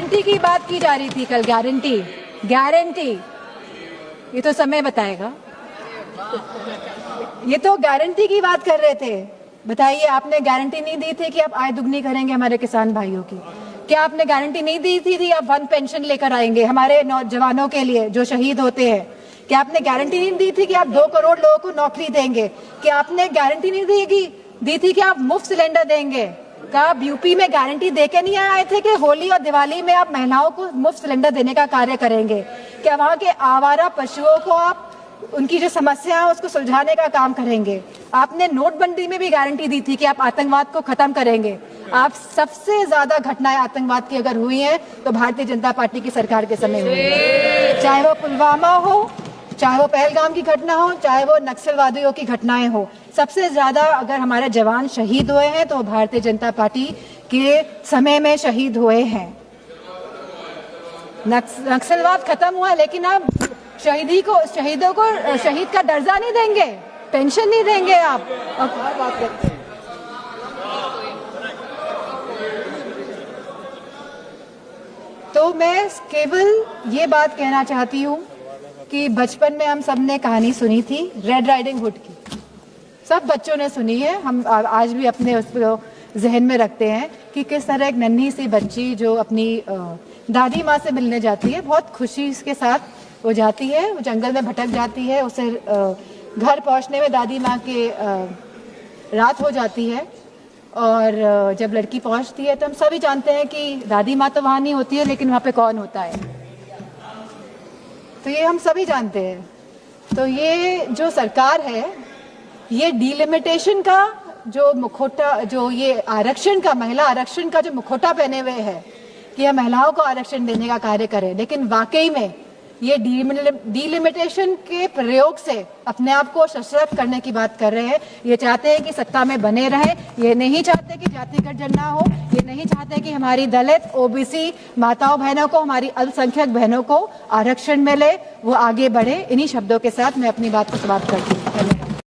Guarantee की बात की जा रही थी कल, गारंटी ये तो समय बताएगा। ये तो गारंटी की बात कर रहे थे। बताइए, आपने गारंटी नहीं दी थी कि आप आय दुगनी करेंगे हमारे किसान भाइयों की? क्या आपने गारंटी नहीं दी थी आप वन पेंशन लेकर आएंगे हमारे नौजवानों के लिए जो शहीद होते हैं? क्या आपने गारंटी नहीं दी थी कि आप 2 करोड़ लोगों को नौकरी देंगे? क्या आपने गारंटी नहीं दी थी कि आप मुफ्त सिलेंडर देंगे? क्या आप यूपी में गारंटी देके नहीं आए थे कि होली और दिवाली में आप महिलाओं को मुफ्त सिलेंडर देने का कार्य करेंगे? क्या वहां के आवारा पशुओं को आप उनकी जो समस्या है उसको सुलझाने का काम करेंगे? आपने नोटबंदी में भी गारंटी दी थी कि आप आतंकवाद को खत्म करेंगे। आप सबसे ज्यादा घटनाएं आतंकवाद की अगर हुई हैं तो भारतीय जनता पार्टी की सरकार के समय हुई है। चाहे वो पुलवामा हो, चाहे वो पहलगाम की घटना हो, चाहे वो नक्सलवादियों की घटनाएं हो, सबसे ज्यादा अगर हमारे जवान शहीद हुए हैं तो भारतीय जनता पार्टी के समय में शहीद हुए हैं। नक्सलवाद खत्म हुआ, लेकिन आप शहीदों को शहीद का दर्जा नहीं देंगे, पेंशन नहीं देंगे आप। बात करते हैं। तो मैं केवल ये बात कहना चाहती हूँ कि बचपन में हम सबने कहानी सुनी थी रेड राइडिंग हुड की, सब बच्चों ने सुनी है। हम आज भी अपने उसको जहन में रखते हैं कि किस तरह एक नन्ही सी बच्ची जो अपनी दादी माँ से मिलने जाती है, बहुत खुशी के साथ वो जाती है, वो जंगल में भटक जाती है, उसे घर पहुंचने में दादी माँ के रात हो जाती है। और जब लड़की पहुंचती है तो हम सभी जानते हैं कि दादी माँ तो वहाँ नहीं होती है, लेकिन वहाँ पे कौन होता है, तो ये हम सभी जानते हैं। तो ये जो सरकार है, ये डिलिमिटेशन का जो मुखौटा, जो ये आरक्षण का, महिला आरक्षण का जो मुखौटा पहने हुए है कि हम महिलाओं को आरक्षण देने का कार्य करें, लेकिन वाकई में ये डिलिमिटेशन के प्रयोग से अपने आप को सशक्त करने की बात कर रहे हैं। ये चाहते हैं कि सत्ता में बने रहें, ये नहीं चाहते कि जातिगत जनगणना हो, ये नहीं चाहते कि हमारी दलित, ओबीसी माताओं बहनों को, हमारी अल्पसंख्यक बहनों को आरक्षण मिले, वो आगे बढ़े। इन्हीं शब्दों के साथ मैं अपनी बात को समाप्त करती हूँ। धन्यवाद।